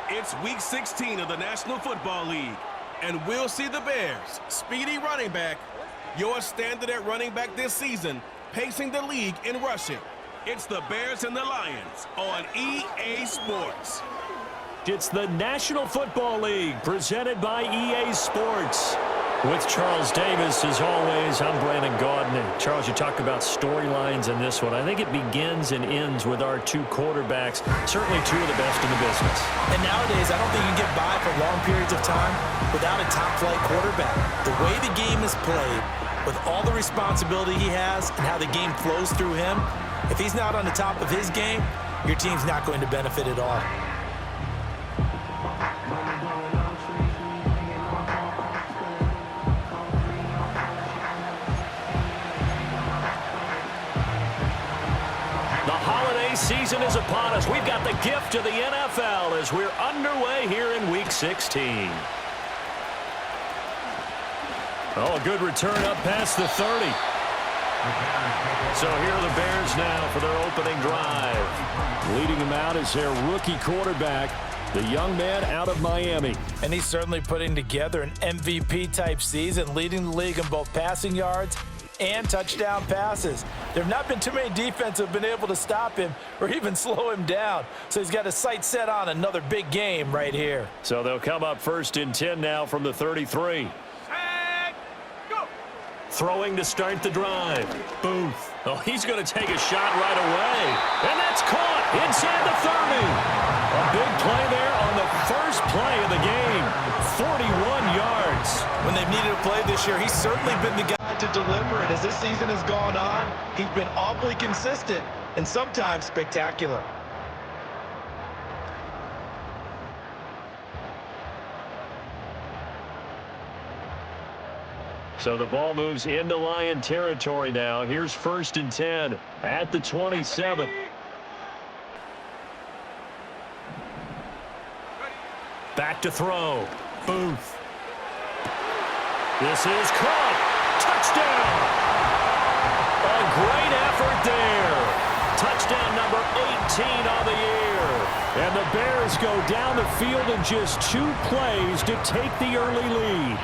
It's Week 16 of the National Football League, and we'll see the Bears' speedy running back, your standard at running back this season, pacing the league in rushing. It's the Bears and the Lions on EA Sports. It's the National Football League presented by EA Sports. With Charles Davis, as always, I'm Brandon Gaudin. Charles, you talk about storylines in this one. I think it begins and ends with our two quarterbacks, certainly two of the best in the business. And nowadays, I don't think you can get by for long periods of time without a top-flight quarterback. The way the game is played, with all the responsibility he has and how the game flows through him, if he's not on the top of his game, your team's not going to benefit at all. Season is upon us. We've got the gift of the NFL as we're underway here in Week 16. Oh, a good return up past the 30. So here are the Bears now for their opening drive. Leading them out is their rookie quarterback, the young man out of Miami. And he's certainly putting together an MVP-type season, leading the league in both passing yards and touchdown passes. There have not been too many defenses that have been able to stop him or even slow him down. So he's got his sights set on another big game right here. So they'll come up first and 10 now from the 33. Go. Throwing to start the drive. Booth. Oh, he's going to take a shot right away. And that's caught inside the 30. A big play there on the first play of the game. 41 yards. When they've needed a play this year, he's certainly been the guy to deliver it. As this season has gone on, he's been awfully consistent and sometimes spectacular. So the ball moves into Lion territory now. Here's first and 10 at the 27. Back to throw. Booth. This is caught. Touchdown. A great effort there. Touchdown number 18 on the year. And the Bears go down the field in just 2 plays to take the early lead.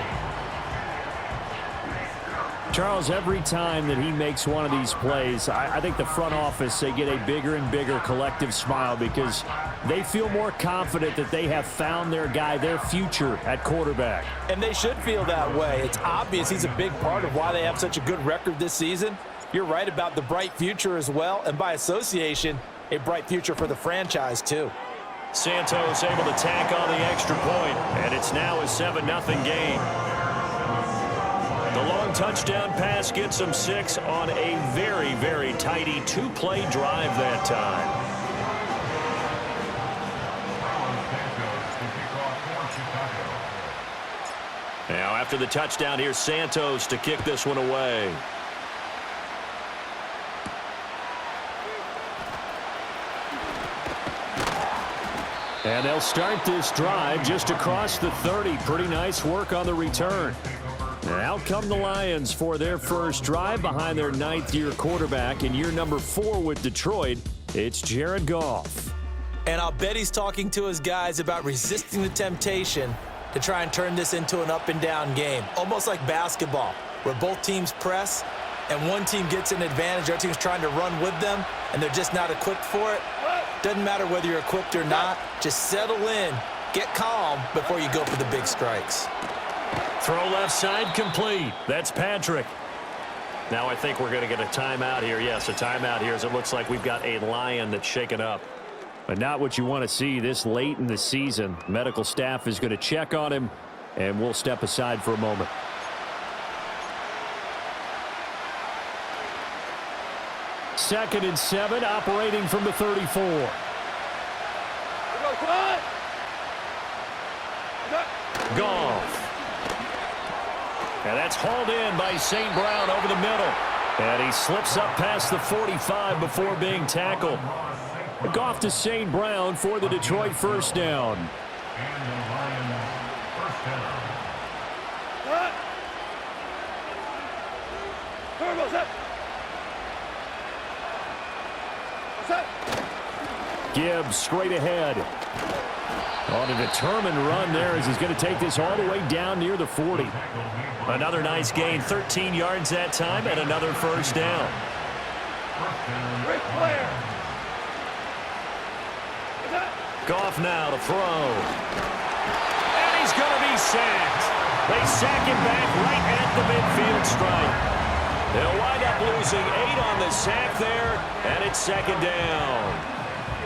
Charles, every time that he makes one of these plays, I think the front office, they get a bigger and bigger collective smile because they feel more confident that they have found their guy, their future at quarterback. And they should feel that way. It's obvious he's a big part of why they have such a good record this season. You're right about the bright future as well, and by association, a bright future for the franchise too. Santos able to tack on the extra point, and it's now a 7-0 game. The long touchdown pass gets them 6 on a very, very tidy 2-play drive that time. Now after the touchdown, here's Santos to kick this one away. And they'll start this drive just across the 30. Pretty nice work on the return. And out come the Lions for their first drive behind their 9th-year quarterback in year number 4 with Detroit. It's Jared Goff. And I'll bet he's talking to his guys about resisting the temptation to try and turn this into an up-and-down game. Almost like basketball, where both teams press, and one team gets an advantage, the other team's trying to run with them, and they're just not equipped for it. Doesn't matter whether you're equipped or not. Just settle in, get calm before you go for the big strikes. Throw left side complete. That's Patrick. Now I think we're going to get a timeout here. Yes, a timeout here as it looks like we've got a Lion that's shaken up. But not what you want to see this late in the season. Medical staff is going to check on him, and we'll step aside for a moment. Second and 7, operating from the 34. Goff. And that's hauled in by St. Brown over the middle. And he slips up past the 45 before being tackled. Goff to St. Brown for the Detroit first down. Gibbs straight ahead. On a determined run there as he's going to take this all the way down near the 40. Another nice gain, 13 yards that time, and another first down. Goff now to throw. And he's going to be sacked. They sack him back right at the midfield stripe. They'll wind up losing 8 on the sack there, and it's second down.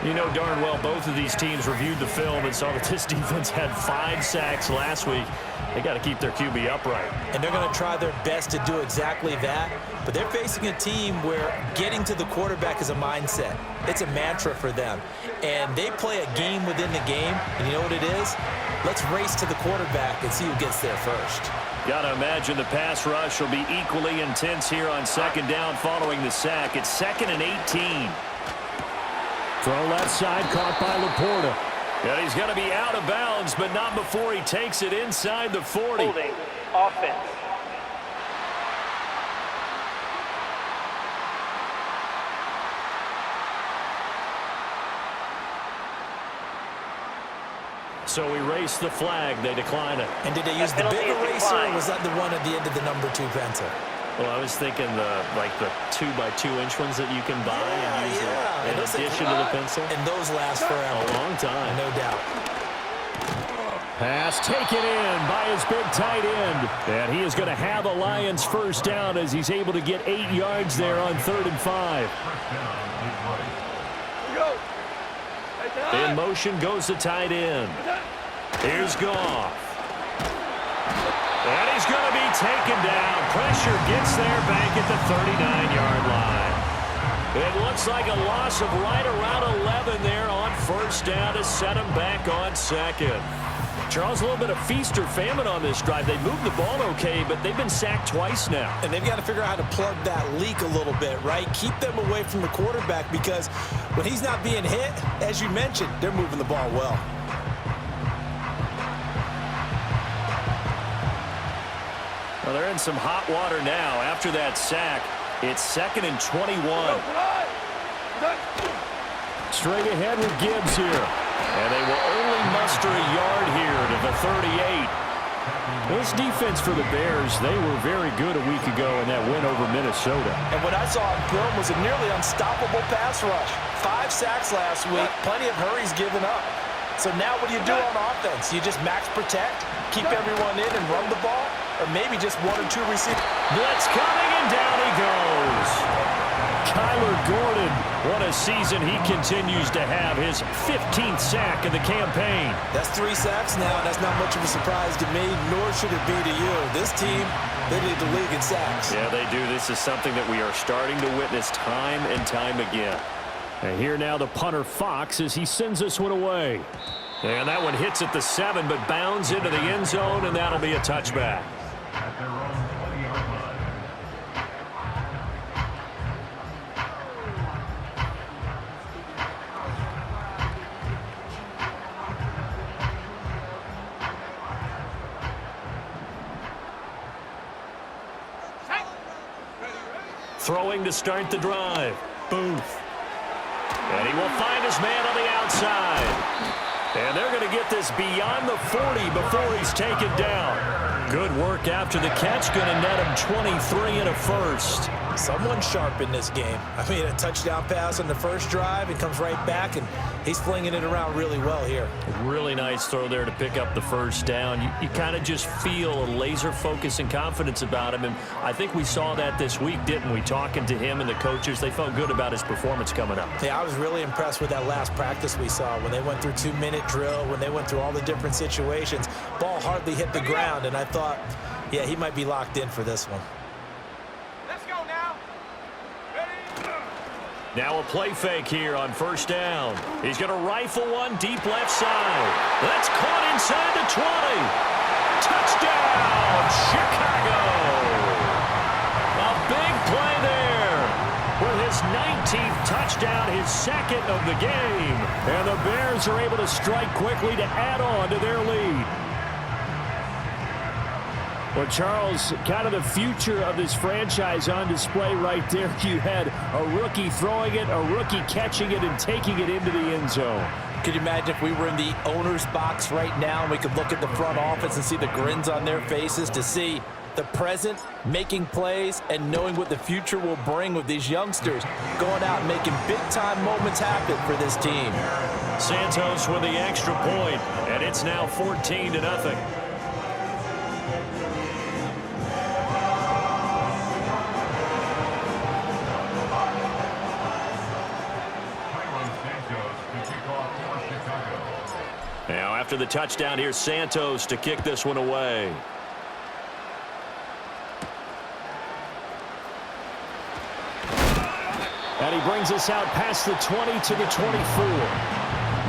You know darn well both of these teams reviewed the film and saw that this defense had 5 sacks last week. They got to keep their QB upright. And they're going to try their best to do exactly that. But they're facing a team where getting to the quarterback is a mindset. It's a mantra for them. And they play a game within the game. And you know what it is? Let's race to the quarterback and see who gets there first. Got to imagine the pass rush will be equally intense here on second down following the sack. It's 2nd and 18. Throw left side, caught by Laporta. And he's going to be out of bounds, but not before he takes it inside the 40. Holding offense. So we race the flag. They decline it. And did they use the big eraser, or was that the one at the end of the number 2 pencil? Well, I was thinking the 2x2-inch ones that you can buy and use in addition to the pencil. And those last forever. A long time. No doubt. Pass taken in by his big tight end. And he is going to have a Lions first down as he's able to get 8 yards there on 3rd and 5. In motion goes the tight end. Here's Goff. And he's going to be taken down. Pressure gets there back at the 39-yard line. It looks like a loss of right around 11 there on first down to set him back on second. Charles, a little bit of feast or famine on this drive. They moved the ball okay, but they've been sacked twice now. And they've got to figure out how to plug that leak a little bit, right? Keep them away from the quarterback because when he's not being hit, as you mentioned, they're moving the ball well. Well, they're in some hot water now. After that sack, it's 2nd and 21. Straight ahead with Gibbs here. And they will only muster a yard here to the 38. This defense for the Bears, they were very good a week ago in that win over Minnesota. And what I saw on film was a nearly unstoppable pass rush. 5 sacks last week, plenty of hurries given up. So now what do you do on offense? You just max protect, keep everyone in and run the ball? Or maybe just 1 or 2 receivers? Blitz coming, and down he goes. Kyler Gordon, what a season he continues to have. His 15th sack of the campaign. That's 3 sacks now. That's not much of a surprise to me, nor should it be to you. This team, they lead the league in sacks. Yeah, they do. This is something that we are starting to witness time and time again. And here now the punter Fox as he sends this one away. And that one hits at the 7, but bounds into the end zone, and that'll be a touchback. Throwing to start the drive. Booth. And he will find his man on the outside. And they're going to get this beyond the 40 before he's taken down. Good work after the catch. Going to net him 23 and a first. Someone sharp in this game. I mean, a touchdown pass on the first drive. It comes right back, and he's flinging it around really well here. Really nice throw there to pick up the first down. You kind of just feel a laser focus and confidence about him, and I think we saw that this week, didn't we? Talking to him and the coaches, they felt good about his performance coming up. Yeah, I was really impressed with that last practice we saw when they went through 2-minute drill, when they went through all the different situations. Ball hardly hit the ground, and I thought, yeah, he might be locked in for this one. Now a play fake here on first down. He's going to rifle one deep left side. That's caught inside the 20. Touchdown, Chicago. A big play there. With his 19th touchdown, his 2nd of the game. And the Bears are able to strike quickly to add on to their lead. Well, Charles, kind of the future of this franchise on display right there. You had a rookie throwing it, a rookie catching it, and taking it into the end zone. Could you imagine if we were in the owner's box right now and we could look at the front office and see the grins on their faces, to see the present making plays and knowing what the future will bring with these youngsters going out and making big-time moments happen for this team. Santos with the extra point, and it's now 14-0. Now after the touchdown, here's Santos to kick this one away. And he brings us out past the 20 to the 24.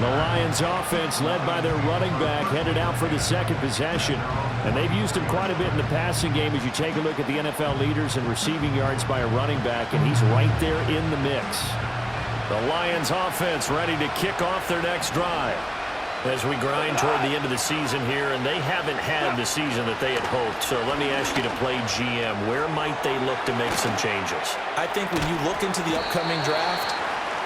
The Lions offense, led by their running back, headed out for the second possession. And they've used him quite a bit in the passing game as you take a look at the NFL leaders in receiving yards by a running back, and he's right there in the mix. The Lions offense ready to kick off their next drive as we grind toward the end of the season here, and they haven't had the season that they had hoped. So let me ask you to play GM. Where might they look to make some changes? I think when you look into the upcoming draft,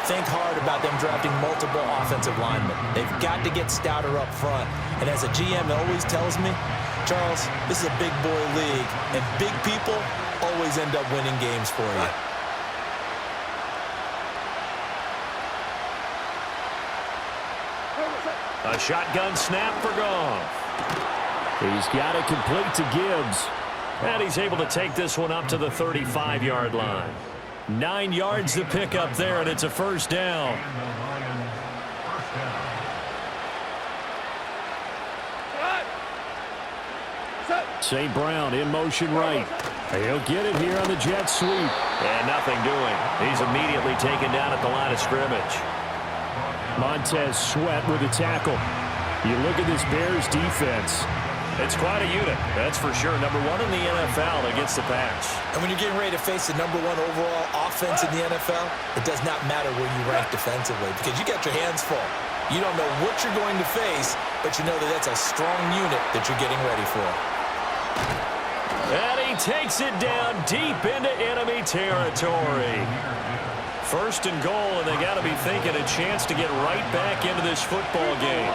think hard about them drafting multiple offensive linemen. They've got to get stouter up front. And as a GM always tells me, Charles, this is a big boy league, and big people always end up winning games for you. A shotgun snap for Goff. He's got it complete to Gibbs. And he's able to take this one up to the 35-yard line. 9 yards to pick up there, and it's a first down. St. Brown in motion right. He'll get it here on the jet sweep. And nothing doing. He's immediately taken down at the line of scrimmage. Montez Sweat with a tackle. You look at this Bears defense. It's quite a unit, that's for sure. Number 1 in the NFL against the pass. And when you're getting ready to face the number 1 overall offense in the NFL, it does not matter where you rank defensively because you got your hands full. You don't know what you're going to face, but you know that that's a strong unit that you're getting ready for. And he takes it down deep into enemy territory. First and goal, and they got to be thinking a chance to get right back into this football game.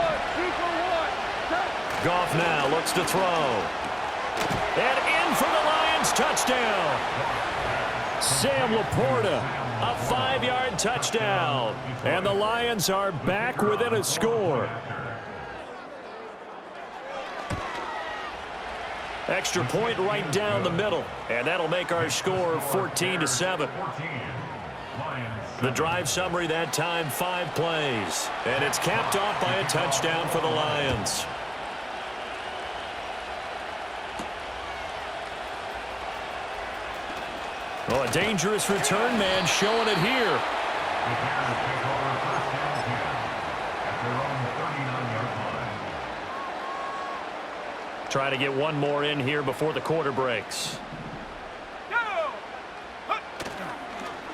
Goff now looks to throw. And in for the Lions touchdown. Sam Laporta, a 5-yard touchdown. And the Lions are back within a score. Extra point right down the middle, and that'll make our score 14-7. The drive summary that time, 5 plays. And it's capped off by a touchdown for the Lions. Oh, a dangerous return man showing it here. Try to get one more in here before the quarter breaks.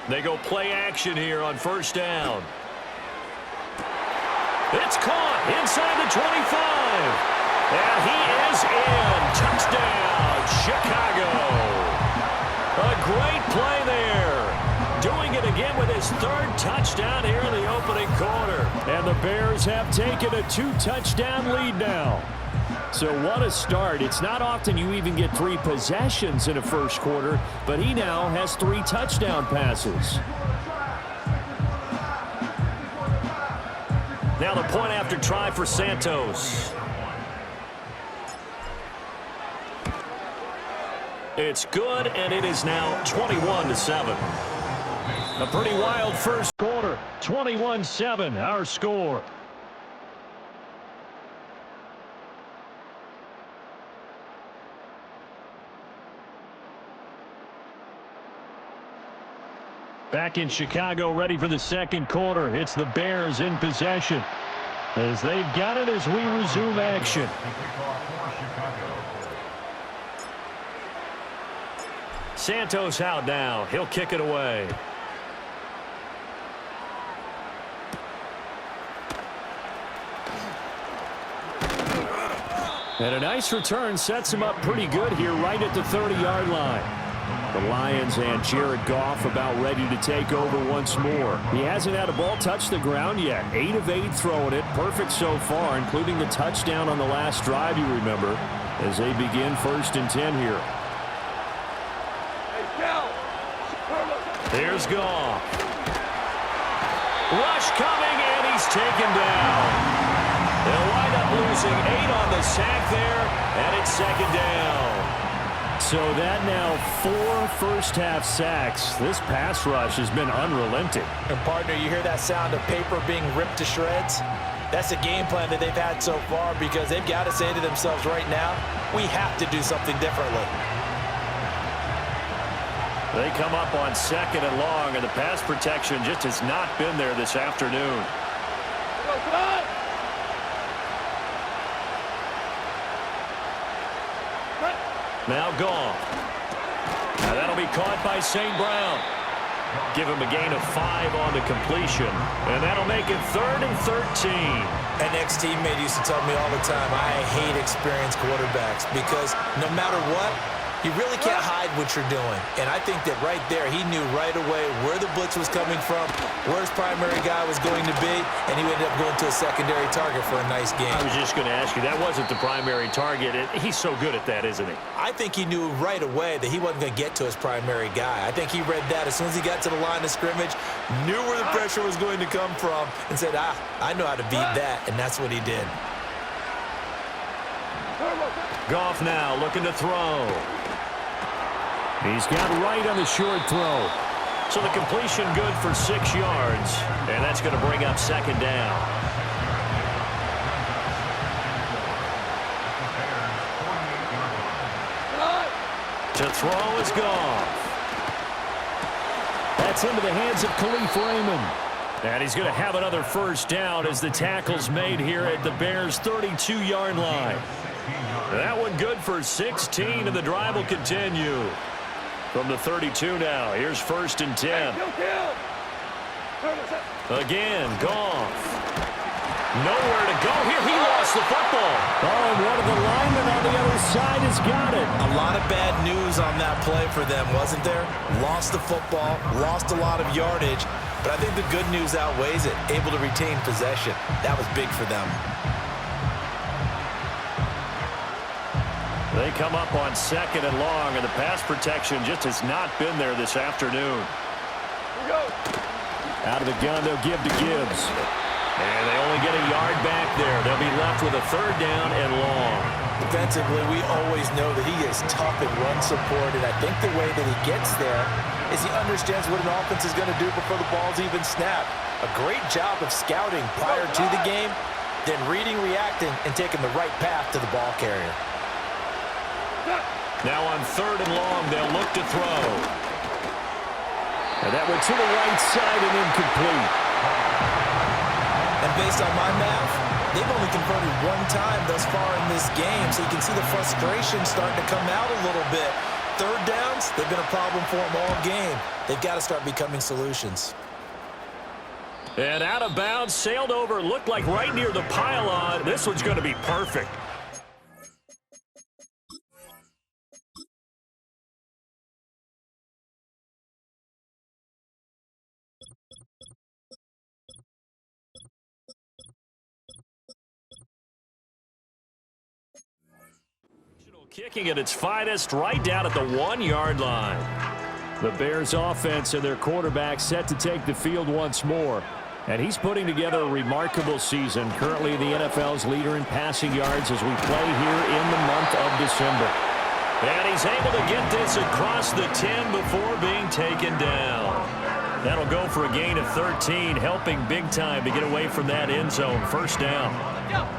They go play action here on first down. It's caught inside the 25. And he is in. Touchdown, Chicago. A great play there. Doing it again with his 3rd touchdown here in the opening quarter. And the Bears have taken a 2-touchdown lead now. So what a start. It's not often you even get 3 possessions in a first quarter, but he now has 3 touchdown passes. Now the point after try for Santos. It's good, and it is now 21-7. A pretty wild first quarter. 21-7, our score. Back in Chicago, ready for the second quarter. It's the Bears in possession as they've got it as we resume action. Santos out now. He'll kick it away. And a nice return sets him up pretty good here right at the 30-yard line. The Lions and Jared Goff about ready to take over once more. He hasn't had a ball touch the ground yet. 8 of 8 throwing it. Perfect so far, including the touchdown on the last drive, you remember, as they begin 1st and 10 here. Here's Goff. Rush coming, and he's taken down. They'll wind up losing 8 on the sack there, and it's 2nd down. So that now 4 first-half sacks. This pass rush has been unrelenting. And, partner, you hear that sound of paper being ripped to shreds? That's the game plan that they've had so far because they've got to say to themselves right now, we have to do something differently. They come up on 2nd and long, and the pass protection just has not been there this afternoon. Now Goff. Now that'll be caught by St. Brown. Give him a gain of 5 on the completion, and that'll make it 3rd and 13. An ex-teammate used to tell me all the time, I hate experienced quarterbacks because no matter what, you really can't hide what you're doing. And I think that right there, he knew right away where the blitz was coming from, where his primary guy was going to be, and he ended up going to a secondary target for a nice game. I was just going to ask you, that wasn't the primary target. He's so good at that, isn't he? I think he knew right away that he wasn't going to get to his primary guy. I think he read that as soon as he got to the line of scrimmage, knew where the pressure was going to come from, and said, I know how to beat that, and that's what he did. Goff now looking to throw. He's got right on the short throw. So the completion good for 6 yards, and that's going to bring up 2nd down. To throw is Goff. That's into the hands of Khalif Raymond. And he's going to have another 1st down as the tackle's made here at the Bears' 32-yard line. That one good for 16, and the drive will continue. From the 32 now, here's 1st and 10. Again, Goff. Nowhere to go here. He lost the football. Oh, and one of the linemen on the other side has got it. A lot of bad news on that play for them, wasn't there? Lost the football, lost a lot of yardage, but I think the good news outweighs it. Able to retain possession. That was big for them. They come up on 2nd and long, and the pass protection just has not been there this afternoon. Out of the gun, they'll give to Gibbs. And they only get a yard back there. They'll be left with a 3rd down and long. Defensively, we always know that he is tough in run support, and I think the way that he gets there is he understands what an offense is going to do before the ball's even snapped. A great job of scouting prior to the game, then reading, reacting, and taking the right path to the ball carrier. Now on 3rd and long, they'll look to throw. And that went to the right side and incomplete. And based on my math, they've only converted 1 time thus far in this game, so you can see the frustration starting to come out a little bit. 3rd downs, they've been a problem for them all game. They've got to start becoming solutions. And out of bounds, sailed over, looked like right near the pylon. This one's going to be perfect. Kicking at its finest right down at the 1-yard line. The Bears offense and their quarterback set to take the field once more. And he's putting together a remarkable season. Currently the NFL's leader in passing yards as we play here in the month of December. And he's able to get this across the 10 before being taken down. That'll go for a gain of 13, helping big time to get away from that end zone. 1st down.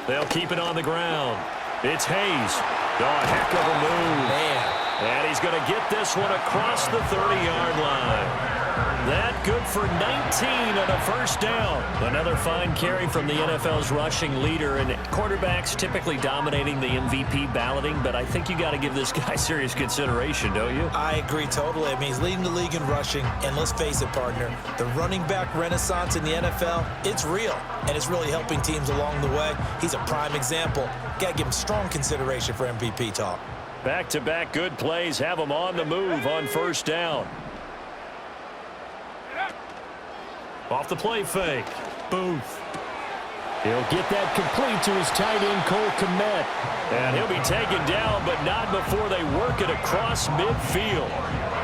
They'll keep it on the ground. It's Hayes. Oh, a heck of a move. Man. And he's going to get this one across the 30-yard line. That good for 19 on a first down. Another fine carry from the NFL's rushing leader, and quarterbacks typically dominating the MVP balloting, but I think you got to give this guy serious consideration, don't you? I agree totally. I mean, he's leading the league in rushing, and let's face it, partner, the running back renaissance in the NFL, it's real, and it's really helping teams along the way. He's a prime example. Got to give him strong consideration for MVP talk. Back-to-back good plays have him on the move on first down. Off the play fake. Booth. He'll get that complete to his tight end, Cole Kmet. And he'll be taken down, but not before they work it across midfield.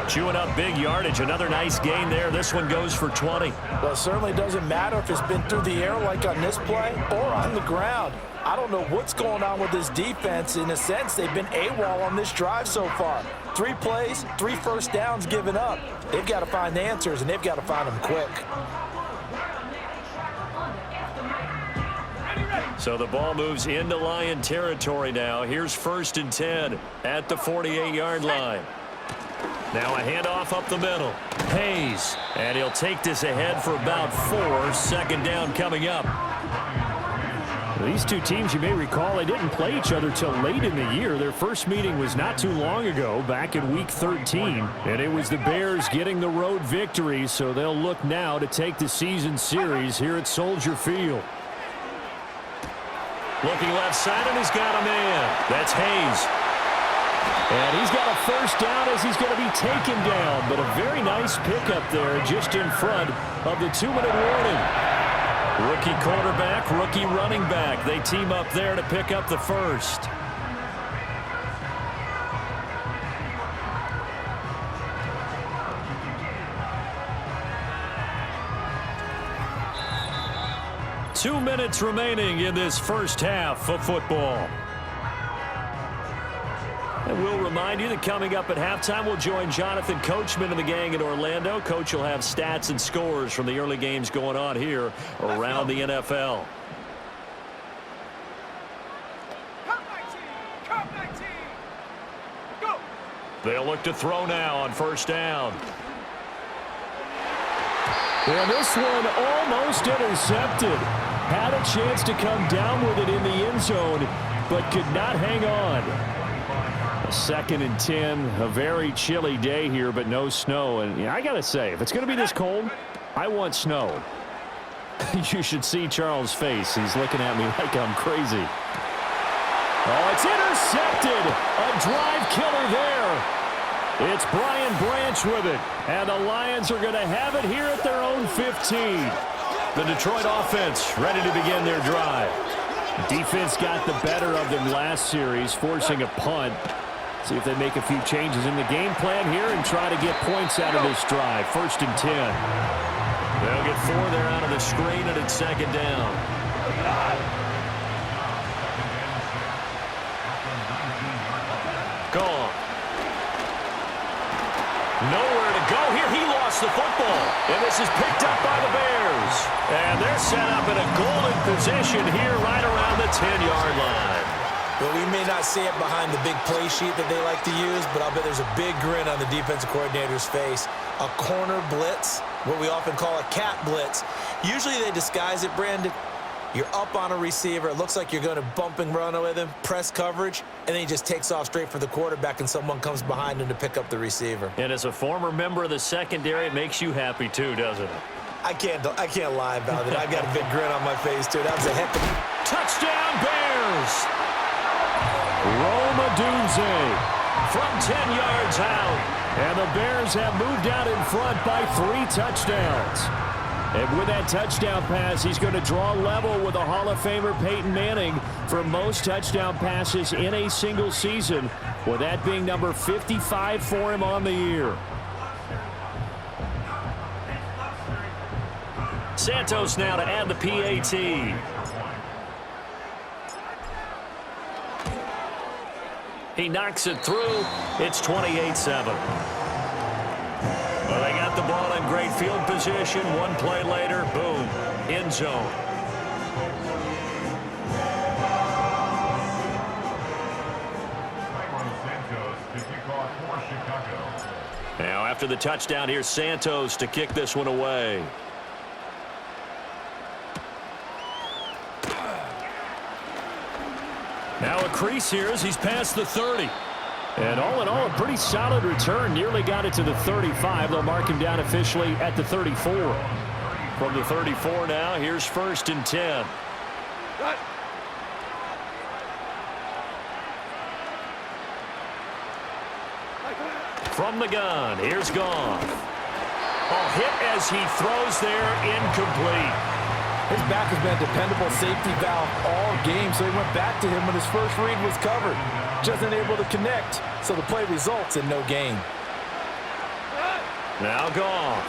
Chewing up big yardage. Another nice gain there. This one goes for 20. Well, it certainly doesn't matter if it's been through the air like on this play or on the ground. I don't know what's going on with this defense. In a sense, they've been AWOL on this drive so far. 3 plays, 3 first downs given up. They've got to find the answers, and they've got to find them quick. So the ball moves into Lion territory now. Here's 1st and 10 at the 48-yard line. Now a handoff up the middle. Hayes. And he'll take this ahead for about 4. Second down coming up. These two teams, you may recall, they didn't play each other till late in the year. Their first meeting was not too long ago, back in Week 13. And it was the Bears getting the road victory, so they'll look now to take the season series here at Soldier Field. Looking left side, and he's got a man. That's Hayes. And he's got a first down as he's going to be taken down. But a very nice pickup there just in front of the 2-minute warning. Rookie quarterback, rookie running back. They team up there to pick up the first. Two minutes remaining in this first half of football. And we'll remind you that coming up at halftime, we'll join Jonathan Coachman and the gang in Orlando. Coach will have stats and scores from the early games going on here around the NFL. They'll look to throw now on first down. And this one almost intercepted. Had a chance to come down with it in the end zone, but could not hang on. 2nd and 10, a very chilly day here, but no snow. And I got to say, if it's going to be this cold, I want snow. You should see Charles' face. He's looking at me like I'm crazy. Oh, it's intercepted. A drive killer there. It's Brian Branch with it. And the Lions are going to have it here at their own 15. The Detroit offense ready to begin their drive. Defense got the better of them last series, forcing a punt. See if they make a few changes in the game plan here and try to get points out of this drive. 1st and 10. They'll get 4 there out of the screen, and it's 2nd down. Gone. Nowhere to go here. He lost the football. And this is picked up by the Bears. And they're set up in a golden position here right around the 10-yard line. Well, we may not see it behind the big play sheet that they like to use, but I'll bet there's a big grin on the defensive coordinator's face. A corner blitz, what we often call a cat blitz. Usually they disguise it, Brandon. You're up on a receiver. It looks like you're going to bump and run with him, press coverage, and then he just takes off straight for the quarterback, and someone comes behind him to pick up the receiver. And as a former member of the secondary, it makes you happy too, doesn't it? I can't lie about it. I've got a big grin on my face, too. That was a heck of a... Touchdown, Bears! Rome Odunze from 10 yards out. And the Bears have moved out in front by 3 touchdowns. And with that touchdown pass, he's going to draw level with a Hall of Famer Peyton Manning for most touchdown passes in a single season, with that being number 55 for him on the year. Santos now to add the PAT. He knocks it through. It's 28-7. Well, they got the ball in great field position. One play later, boom, end zone. Now After the touchdown, here's Santos to kick this one away. Now a crease here as he's past the 30. And all in all, a pretty solid return. Nearly got it to the 35. They'll mark him down officially at the 34. From the 34 now, here's 1st and 10. From the gun, here's Goff. Hit as he throws there, incomplete. His back has been a dependable safety valve all game, so he went back to him when his first read was covered. Just unable to connect, so the play results in no gain. Now Goff.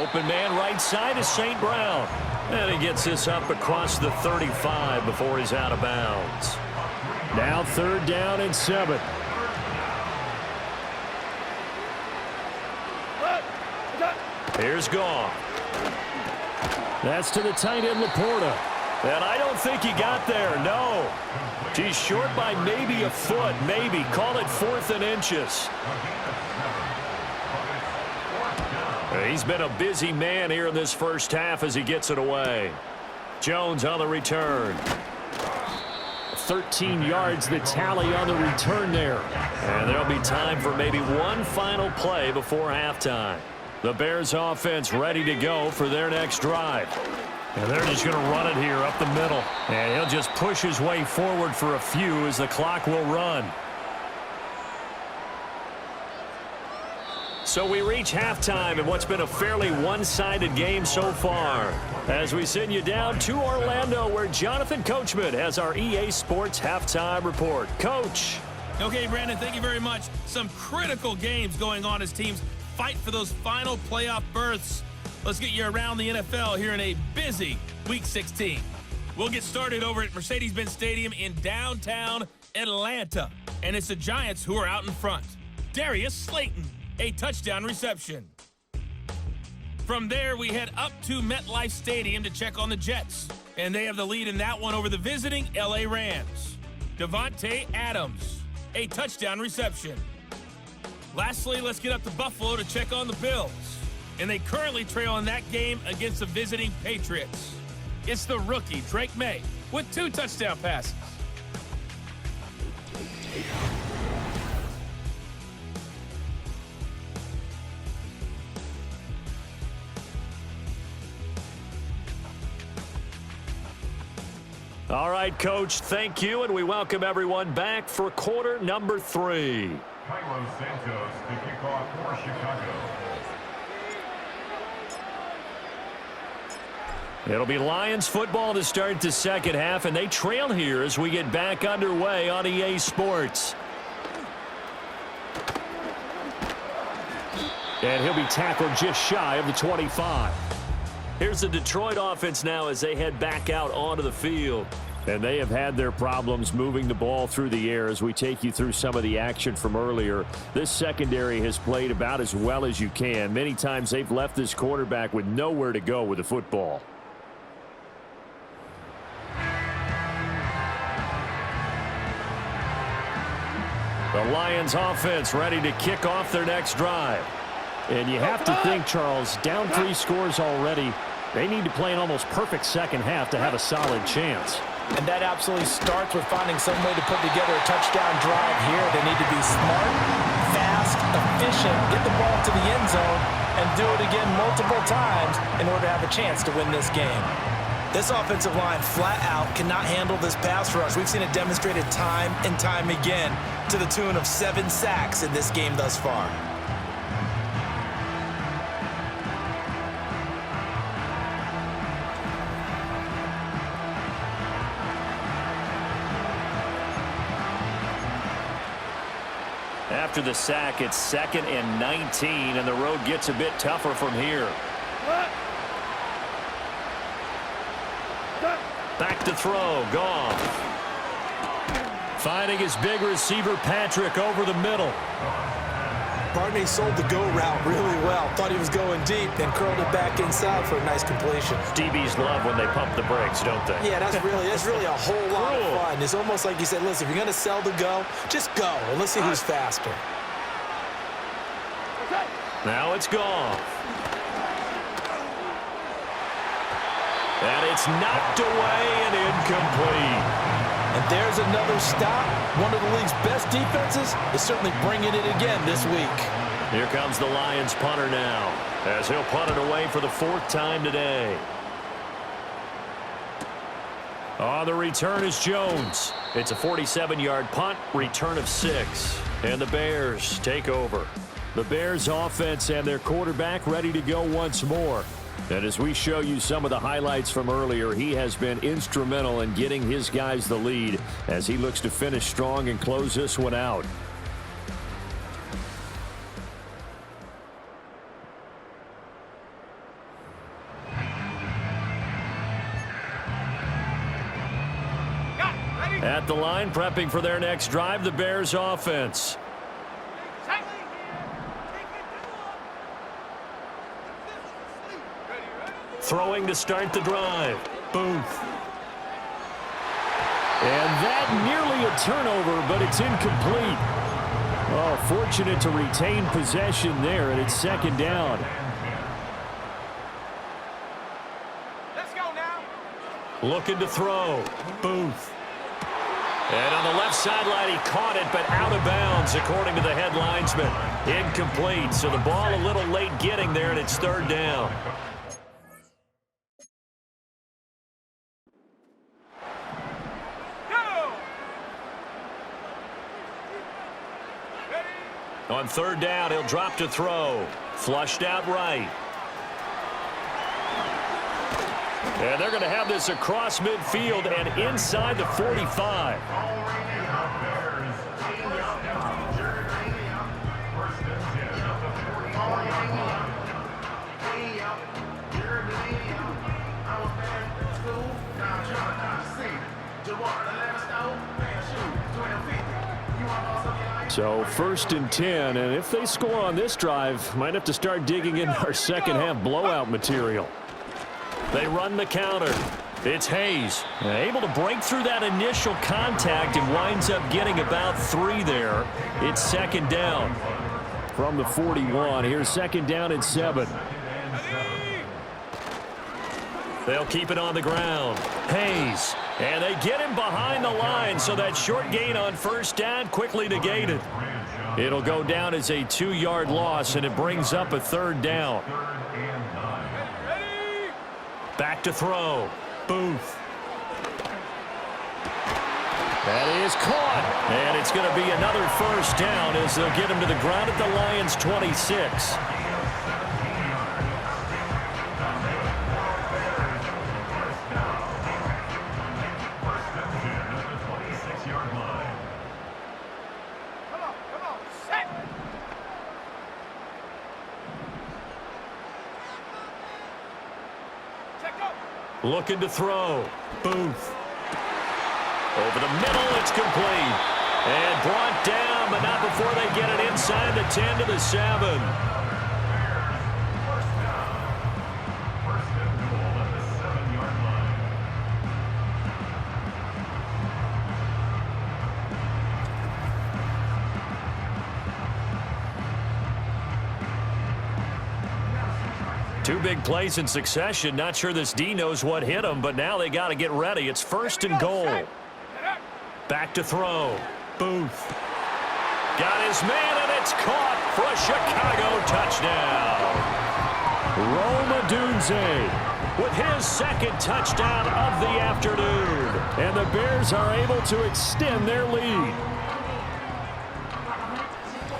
Open man right side is St. Brown. And he gets this up across the 35 before he's out of bounds. Now 3rd down and 7. Here's Goff. That's to the tight end, Laporta. And I don't think he got there, no. He's short by maybe a foot, maybe. Call it 4th and inches. He's been a busy man here in this first half as he gets it away. Jones on the return. 13 yards, the tally on the return there. And there'll be time for maybe one final play before halftime. The Bears offense ready to go for their next drive. And they're just going to run it here up the middle. And he'll just push his way forward for a few as the clock will run. So we reach halftime in what's been a fairly one-sided game so far. As we send you down to Orlando, where Jonathan Coachman has our EA Sports Halftime Report. Coach. Okay, Brandon, thank you very much. Some critical games going on as teams fight for those final playoff berths. Let's get you around the NFL here in a busy Week 16. We'll get started over at Mercedes-Benz Stadium in downtown Atlanta. And it's the Giants who are out in front. Darius Slayton, a touchdown reception. From there, we head up to MetLife Stadium to check on the Jets. And they have the lead in that one over the visiting LA Rams. Devontae Adams, a touchdown reception. Lastly, let's get up to Buffalo to check on the Bills. And they currently trail in that game against the visiting Patriots. It's the rookie, Drake May, with 2 touchdown passes. All right, Coach, thank you, and we welcome everyone back for quarter number 3. Carlos Santos to kick off for Chicago. It'll be Lions football to start the second half, and they trail here as we get back underway on EA Sports. And he'll be tackled just shy of the 25. Here's the Detroit offense now as they head back out onto the field. And they have had their problems moving the ball through the air as we take you through some of the action from earlier. This secondary has played about as well as you can. Many times they've left this quarterback with nowhere to go with the football. The Lions offense ready to kick off their next drive. And you have to think, Charles, down 3 scores already. They need to play an almost perfect second half to have a solid chance. And that absolutely starts with finding some way to put together a touchdown drive here. They need to be smart, fast, efficient, get the ball to the end zone, and do it again multiple times in order to have a chance to win this game. This offensive line flat out cannot handle this pass rush. We've seen it demonstrated time and time again to the tune of 7 sacks in this game thus far. After the sack, it's 2nd and 19, and the road gets a bit tougher from here. Back to throw, Goff. Finding his big receiver, Patrick, over the middle. Barney sold the go route really well. Thought he was going deep, then curled it back inside for a nice completion. DBs love when they pump the brakes, don't they? Yeah, that's really a whole lot of fun. It's almost like you said, listen, if you're going to sell the go, just go, and let's see who's faster. Now it's Goff. And it's knocked away and incomplete. And there's another stop. One of the league's best defenses is certainly bringing it again this week. Here comes the Lions punter now, as he'll punt it away for the 4th time today. On the return is Jones. It's a 47-yard punt, return of 6. And the Bears take over. The Bears offense and their quarterback ready to go once more. And as we show you some of the highlights from earlier, he has been instrumental in getting his guys the lead as he looks to finish strong and close this one out. At the line, prepping for their next drive, the Bears offense. Throwing to start the drive. Booth. And that nearly a turnover, but it's incomplete. Oh, fortunate to retain possession there, and it's 2nd down. Let's go now. Looking to throw. Booth. And on the left sideline, he caught it, but out of bounds, according to the head linesman. Incomplete, so the ball a little late getting there, and it's 3rd down. On 3rd down, he'll drop to throw. Flushed out right. And they're going to have this across midfield and inside the 45. So 1st and 10, and if they score on this drive, might have to start digging in our second half blowout material. They run the counter. It's Hayes, able to break through that initial contact and winds up getting about 3 there. It's 2nd down. From the 41, here's 2nd down and 7. They'll keep it on the ground. Hayes, and they get him behind the line, so that short gain on 1st down quickly negated. It'll go down as a 2-yard loss, and it brings up a 3rd down. Back to throw. Booth. That is caught. And it's going to be another 1st down as they'll get him to the ground at the Lions' 26. Looking to throw. Booth. Over the middle, it's complete. And brought down, but not before they get it inside the 10 to the 7. Two big plays in succession. Not sure this D knows what hit him, but now they got to get ready. It's 1st and goal. Back to throw. Booth. Got his man, and it's caught for a Chicago touchdown. Rome Odunze with his 2nd touchdown of the afternoon. And the Bears are able to extend their lead.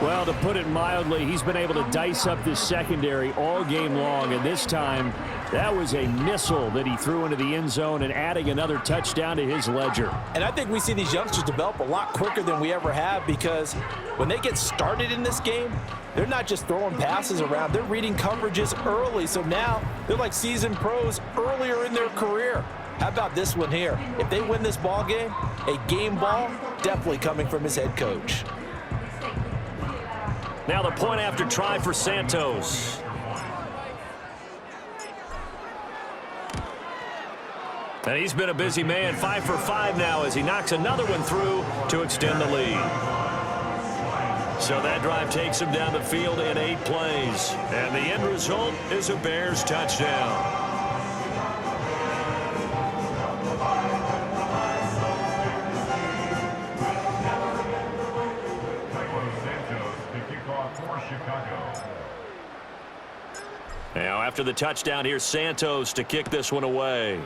Well, to put it mildly, he's been able to dice up this secondary all game long, and this time that was a missile that he threw into the end zone and adding another touchdown to his ledger. And I think we see these youngsters develop a lot quicker than we ever have, because when they get started in this game, they're not just throwing passes around, they're reading coverages early. So now they're like seasoned pros earlier in their career. How about this one here? If they win this ball game, a game ball definitely coming from his head coach. Now the point after try for Santos. And he's been a busy man, 5 for 5 now as he knocks another one through to extend the lead. So that drive takes him down the field in 8 plays. And the end result is a Bears touchdown. Now, after the touchdown, here's Santos to kick this one away.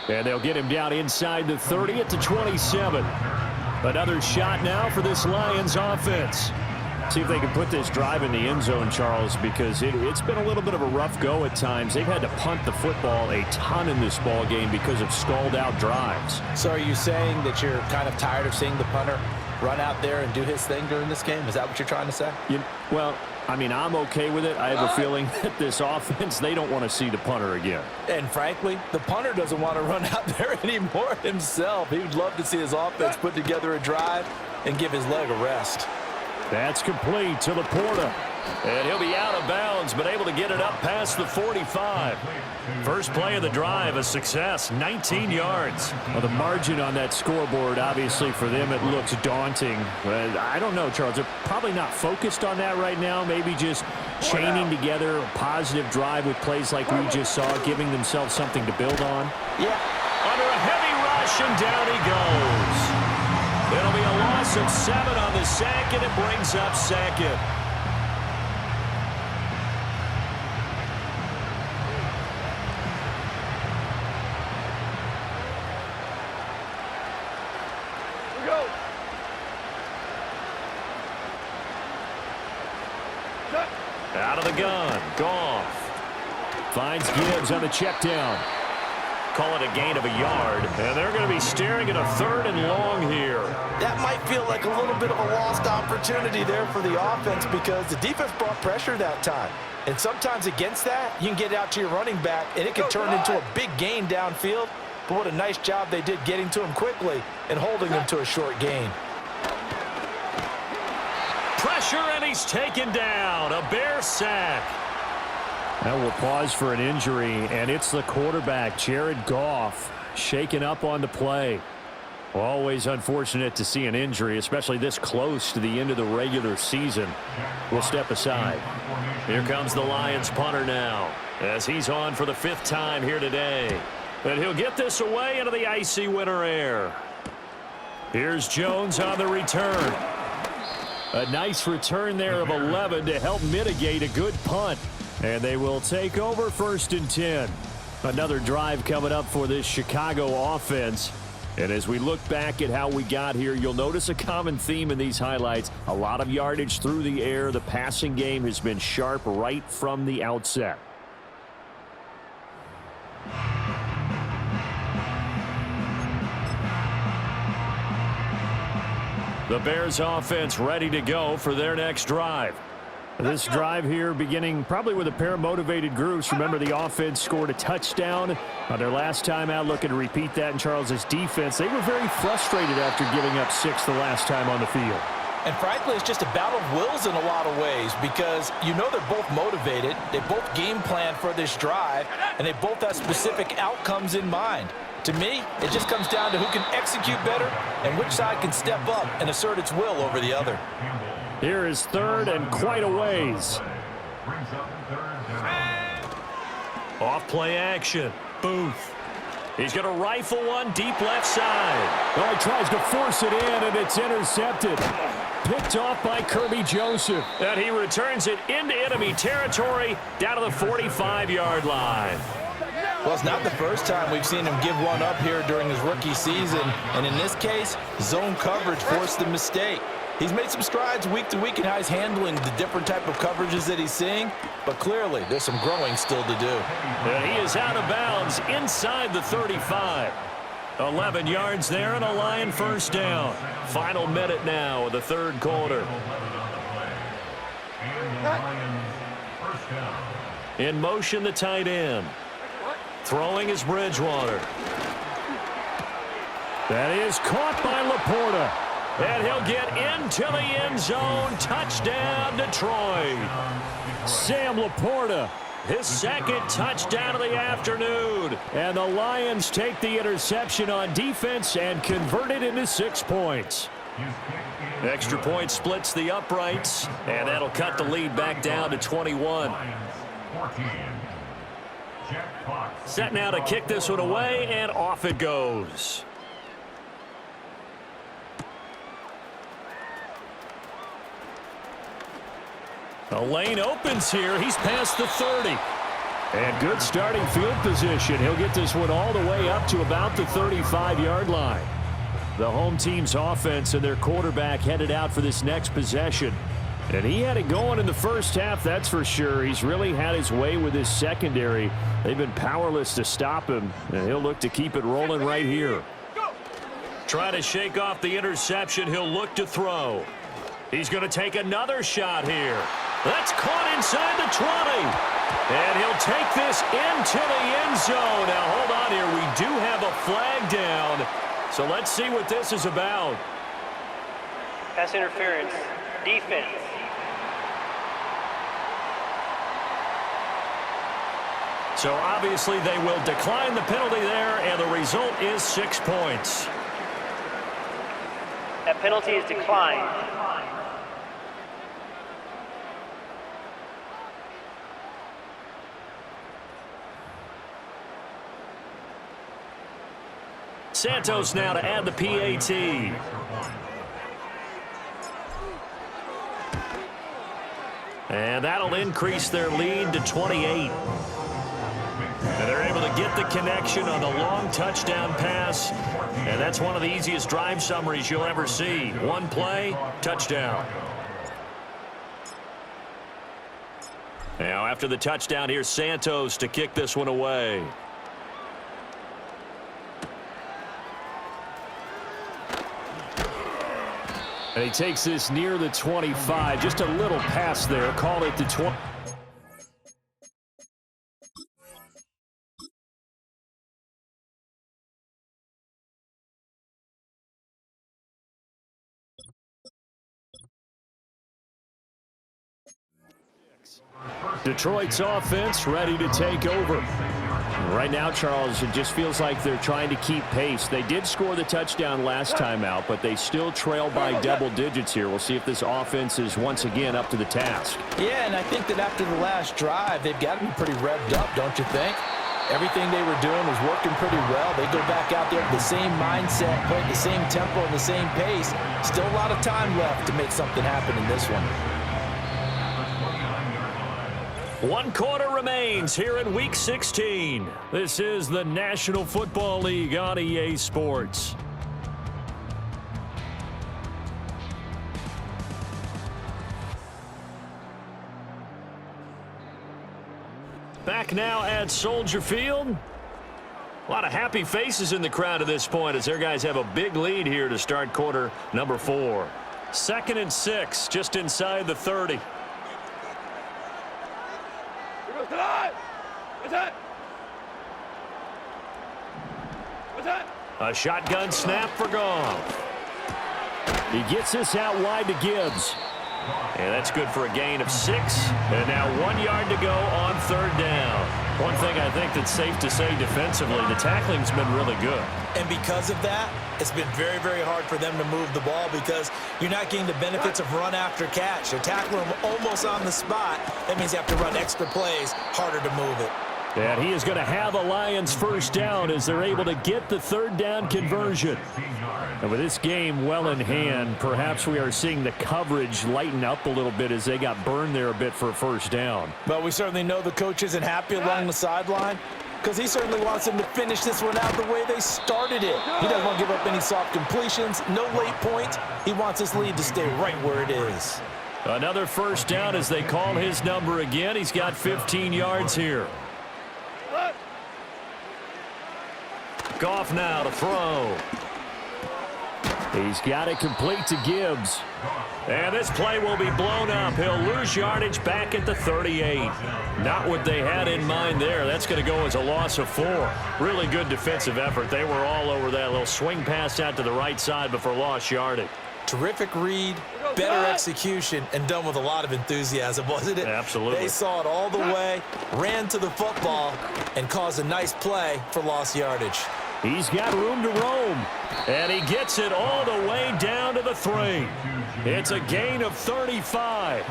And they'll get him down inside the 30 at the 27. Another shot now for this Lions offense. See if they can put this drive in the end zone, Charles, because it's been a little bit of a rough go at times. They've had to punt the football a ton in this ball game because of stalled-out drives. So are you saying that you're kind of tired of seeing the punter run out there and do his thing during this game? Is that what you're trying to say? Well, I mean, I'm okay with it. I have a feeling that this offense, they don't want to see the punter again. And frankly, the punter doesn't want to run out there anymore himself. He would love to see his offense put together a drive and give his leg a rest. That's complete to Laporta. And he'll be out of bounds, but able to get it up past the 45. First play of the drive, a success, 19 yards. Well, the margin on that scoreboard, obviously, for them, it looks daunting. But I don't know, Charles. They're probably not focused on that right now. Maybe just chaining together a positive drive with plays like we just saw, giving themselves something to build on. Yeah. Under a heavy rush, and down he goes. It'll be a loss of 7 on the sack, and it brings up 2nd. Out of the gun, Goff. Finds Gibbs on the check down. Call it a gain of a yard, and they're going to be staring at a 3rd and long here. That might feel like a little bit of a lost opportunity there for the offense because the defense brought pressure that time. And sometimes against that, you can get out to your running back, and it can turn into a big gain downfield. But what a nice job they did getting to him quickly and holding him to a short gain. Pressure, and he's taken down. A Bear sack. Now we'll pause for an injury, and it's the quarterback, Jared Goff, shaken up on the play. Always unfortunate to see an injury, especially this close to the end of the regular season. We'll step aside. Here comes the Lions punter now, as he's on for the 5th time here today. And he'll get this away into the icy winter air. Here's Jones on the return. A nice return there of 11 to help mitigate a good punt. And they will take over 1st and 10. Another drive coming up for this Chicago offense. And as we look back at how we got here, you'll notice a common theme in these highlights. A lot of yardage through the air. The passing game has been sharp right from the outset. The Bears offense ready to go for their next drive. This drive here beginning probably with a pair of motivated groups. Remember, the offense scored a touchdown on their last time out. Looking to repeat that in Charles's defense. They were very frustrated after giving up 6 the last time on the field. And frankly, it's just a battle of wills in a lot of ways because you know they're both motivated. They both game plan for this drive, and they both have specific outcomes in mind. To me, it just comes down to who can execute better and which side can step up and assert its will over the other. Here is 3rd and quite a ways. Off play action. Booth. He's going to rifle one deep left side. Well, he tries to force it in, and it's intercepted. Picked off by Kirby Joseph. And he returns it into enemy territory down to the 45-yard line. Well, it's not the first time we've seen him give one up here during his rookie season. And in this case, zone coverage forced the mistake. He's made some strides week to week in how he's handling the different type of coverages that he's seeing, but clearly there's some growing still to do. And he is out of bounds inside the 35. 11 yards there and a Lion 1st down. Final minute now of the 3rd quarter. In motion, the tight end. Throwing is Bridgewater. That is caught by Laporta. And he'll get into the end zone. Touchdown, Detroit. Sam Laporta His second touchdown of the afternoon. And the Lions take the interception on defense and convert it into 6 points. Extra point splits the uprights, and that'll cut the lead back down to 21. Set now to kick this one away, and off it goes. The lane opens here. He's past the 30. And good starting field position. He'll get this one all the way up to about the 35-yard line. The home team's offense and their quarterback headed out for this next possession. And he had it going in the first half, that's for sure. He's really had his way with his secondary. They've been powerless to stop him, and he'll look to keep it rolling right here. Trying to shake off the interception. He'll look to throw. He's going to take another shot here. That's caught inside the 20. And he'll take this into the end zone. Now, hold on here. We do have a flag down. So let's see what this is about. Pass interference. Defense. So obviously they will decline the penalty there, and the result is 6 points. That penalty is declined. Santos now to add the PAT. And that'll increase their lead to 28. And they're able to get the connection on the long touchdown pass. And that's one of the easiest drive summaries you'll ever see. One play, touchdown. Now after the touchdown, here's Santos to kick this one away. And he takes this near the 25. Just a little pass there. Call it the 20. Detroit's offense ready to take over. Right now, Charles, it just feels like they're trying to keep pace. They did score the touchdown last time out, but they still trail by double digits here. We'll see if this offense is once again up to the task. Yeah, and I think that after the last drive, they've got to be pretty revved up, don't you think? Everything they were doing was working pretty well. They go back out there with the same mindset, play at the same tempo and the same pace. Still a lot of time left to make something happen in this one. 1 quarter remains here in Week 16. This is the National Football League on EA Sports. Back now at Soldier Field. A lot of happy faces in the crowd at this point as their guys have a big lead here to start quarter number 4. 2nd and 6, just inside the 30. A shotgun snap for Goff. He gets this out wide to Gibbs. And that's good for a gain of 6. And now 1 yard to go on 3rd down. One thing I think that's safe to say defensively, the tackling's been really good. And because of that, it's been very, very hard for them to move the ball because you're not getting the benefits of run after catch. You're tackling them almost on the spot. That means you have to run extra plays, harder to move it. And he is going to have a Lions 1st down as they're able to get the 3rd down conversion. And with this game well in hand, perhaps we are seeing the coverage lighten up a little bit as they got burned there a bit for a 1st down. But we certainly know the coach isn't happy along the sideline because he certainly wants them to finish this one out the way they started it. He doesn't want to give up any soft completions, no late points. He wants his lead to stay right where it is. Another 1st down as they call his number again. He's got 15 yards here. Goff now to throw. He's got it complete to Gibbs. And this play will be blown up. He'll lose yardage back at the 38. Not what they had in mind there. That's going to go as a loss of 4. Really good defensive effort. They were all over that little swing pass out to the right side before lost yardage. Terrific read, better execution, and done with a lot of enthusiasm, wasn't it? Absolutely. They saw it all the way, ran to the football, and caused a nice play for lost yardage. He's got room to roam. And he gets it all the way down to the 3. It's a gain of 35.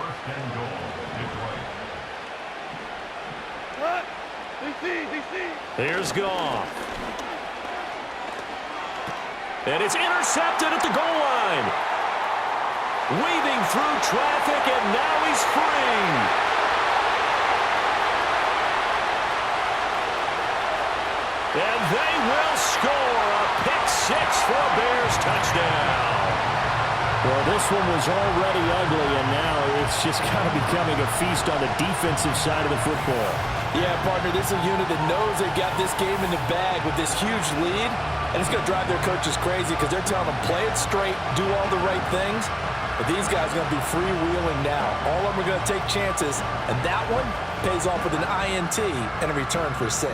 Here's Goff. And it's intercepted at the goal line. Weaving through traffic, and now he's free. And they will score a pick-6 for a Bears touchdown. Well, this one was already ugly, and now it's just kind of becoming a feast on the defensive side of the football. Yeah, partner, this is a unit that knows they've got this game in the bag with this huge lead, and it's going to drive their coaches crazy because they're telling them play it straight, do all the right things, but these guys are going to be freewheeling now. All of them are going to take chances, and that one pays off with an INT and a return for 6.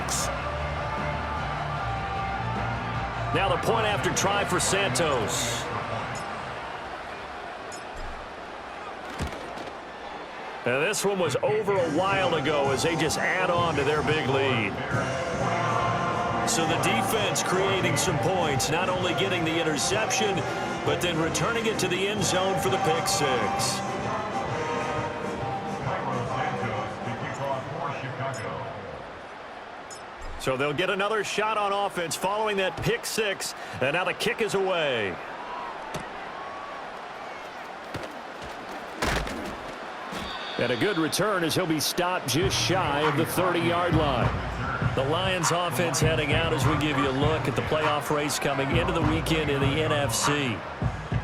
Now the point after try for Santos. And this one was over a while ago as they just add on to their big lead. So the defense creating some points, not only getting the interception, but then returning it to the end zone for the pick-6. So they'll get another shot on offense following that pick-6, and now the kick is away. And a good return as he'll be stopped just shy of the 30-yard line. The Lions offense heading out as we give you a look at the playoff race coming into the weekend in the NFC.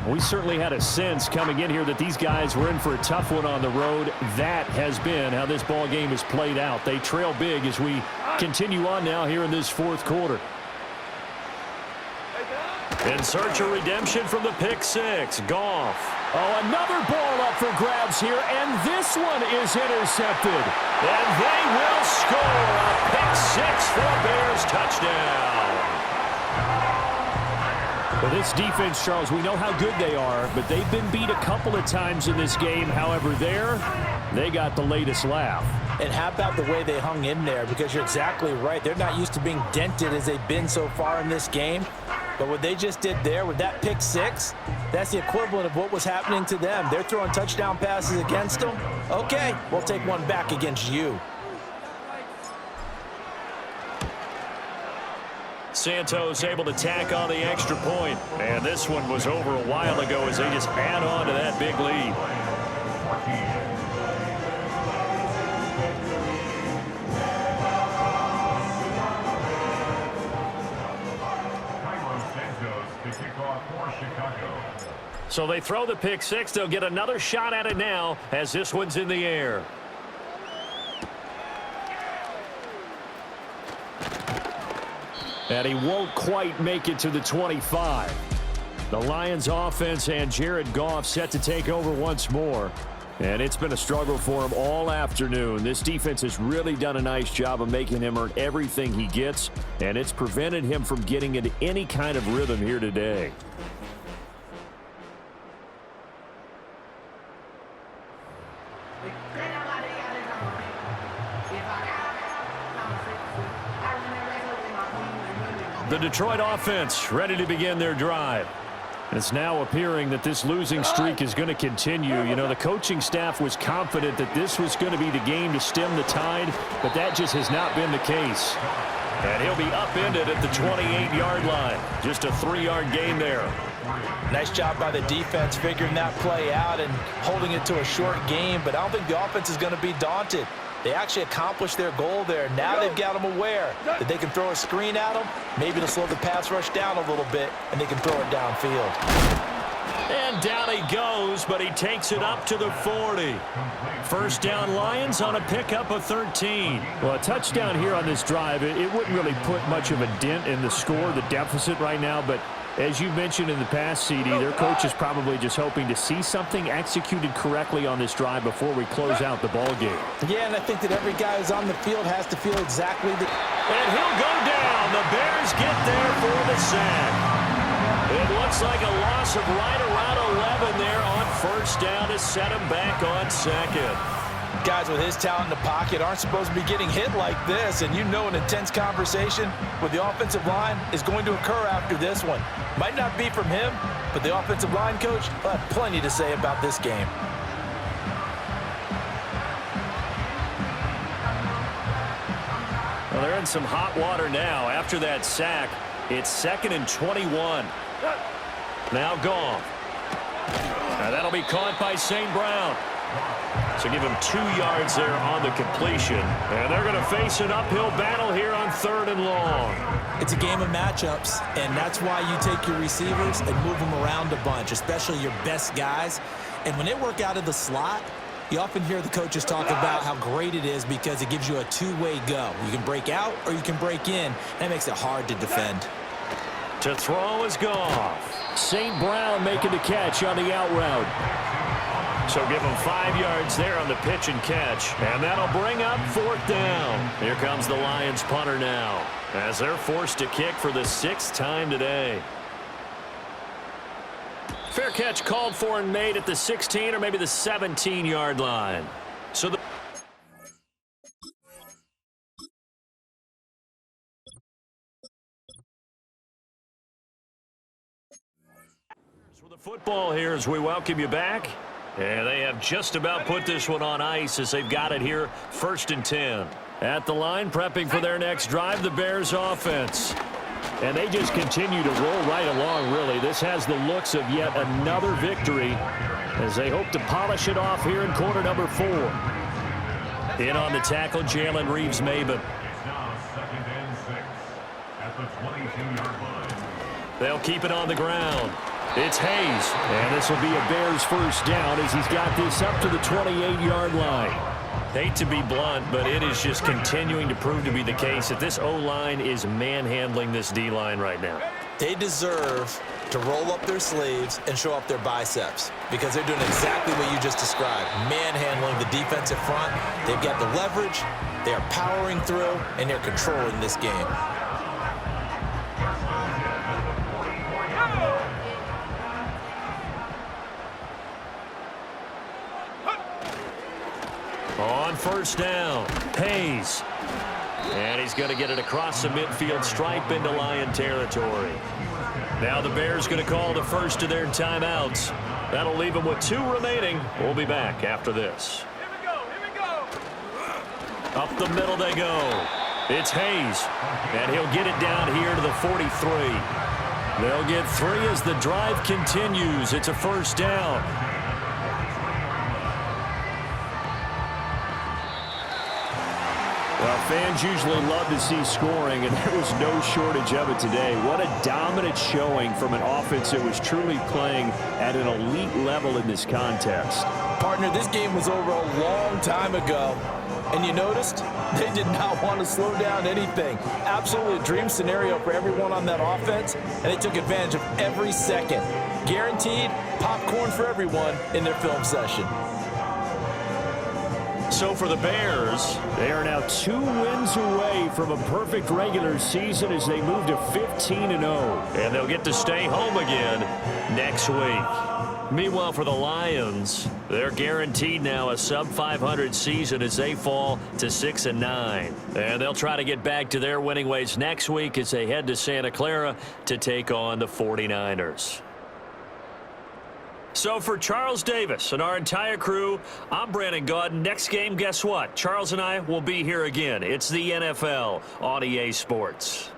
We certainly had a sense coming in here that these guys were in for a tough one on the road. That has been how this ball game has played out. They trail big as we continue on now here in this fourth quarter. In search of redemption from the pick-6, Goff. Oh, another ball up for grabs here, and this one is intercepted. And they will score a pick-6 for a Bears touchdown. Well, this defense, Charles, we know how good they are, but they've been beat a couple of times in this game. However, they got the latest laugh. And how about the way they hung in there? Because you're exactly right. They're not used to being dented as they've been so far in this game. But what they just did there with that pick-6, that's the equivalent of what was happening to them. They're throwing touchdown passes against them. Okay, we'll take one back against you. Santos able to tack on the extra point. And this one was over a while ago as they just add on to that big lead. So they throw the pick-6. They'll get another shot at it now as this one's in the air. And he won't quite make it to the 25. The Lions offense and Jared Goff set to take over once more. And it's been a struggle for him all afternoon. This defense has really done a nice job of making him earn everything he gets, and it's prevented him from getting into any kind of rhythm here today. The Detroit offense ready to begin their drive. It's now appearing that this losing streak is going to continue. You know, the coaching staff was confident that this was going to be the game to stem the tide, but that just has not been the case. And he'll be upended at the 28-yard line. Just a 3-yard gain there. Nice job by the defense figuring that play out and holding it to a short game, but I don't think the offense is going to be daunted. They actually accomplished their goal there. Now they've got them aware that they can throw a screen at them, maybe to slow the pass rush down a little bit, and they can throw it downfield. And down he goes, but he takes it up to the 40. First down Lions on a pickup of 13. Well, a touchdown here on this drive, it wouldn't really put much of a dent in the score, the deficit right now, but as you mentioned in the past, CD, their coach is probably just hoping to see something executed correctly on this drive before we close out the ball game. Yeah, and I think that every guy who's on the field has to feel exactly the... And he'll go down. The Bears get there for the sack. It looks like a loss of right around 11. 7 there on first down to set him back on second. Guys with his talent in the pocket aren't supposed to be getting hit like this, and you know an intense conversation with the offensive line is going to occur after this one. Might not be from him, but the offensive line coach will have plenty to say about this game. Well, they're in some hot water now. After that sack, it's 2nd and 21. Now Goff. And that'll be caught by St. Brown. So give him 2 yards there on the completion. And they're going to face an uphill battle here on 3rd and long. It's a game of matchups, and that's why you take your receivers and move them around a bunch, especially your best guys. And when they work out of the slot, you often hear the coaches talk about how great it is because it gives you a two-way go. You can break out or you can break in. That makes it hard to defend. To throw is Goff. St. Brown making the catch on the out route. So give him 5 yards there on the pitch and catch. And that'll bring up 4th down. Here comes the Lions punter now, as they're forced to kick for the 6th time today. Fair catch called for and made at the 16 or maybe the 17-yard line. So the football here as we welcome you back. And they have just about put this one on ice as they've got it here 1st and 10. At the line, prepping for their next drive, the Bears offense. And they just continue to roll right along, really. This has the looks of yet another victory as they hope to polish it off here in quarter number 4. In on the tackle, Jalen Reeves-Maybin. It's now 2nd and 6 at the 22-yard line. They'll keep it on the ground. It's Hayes. And this will be a Bears first down as he's got this up to the 28-yard line. Hate to be blunt, but it is just continuing to prove to be the case that this O-line is manhandling this D-line right now. They deserve to roll up their sleeves and show up their biceps because they're doing exactly what you just described, manhandling the defensive front. They've got the leverage, they are powering through, and they're controlling this game. On first down, Hayes. And he's going to get it across the midfield stripe into Lion territory. Now the Bears going to call the first of their timeouts. That'll leave them with 2 remaining. We'll be back after this. Here we go. Up the middle they go. It's Hayes. And he'll get it down here to the 43. They'll get 3 as the drive continues. It's a first down. Well, fans usually love to see scoring, and there was no shortage of it today. What a dominant showing from an offense that was truly playing at an elite level in this contest. Partner, this game was over a long time ago, and you noticed they did not want to slow down anything. Absolutely a dream scenario for everyone on that offense, and they took advantage of every second. Guaranteed popcorn for everyone in their film session. So for the Bears, they are now 2 wins away from a perfect regular season as they move to 15-0. And they'll get to stay home again next week. Meanwhile, for the Lions, they're guaranteed now a sub-500 season as they fall to 6-9. And they'll try to get back to their winning ways next week as they head to Santa Clara to take on the 49ers. So for Charles Davis and our entire crew, I'm Brandon Gaudin. Next game, guess what? Charles and I will be here again. It's the NFL on EA Sports.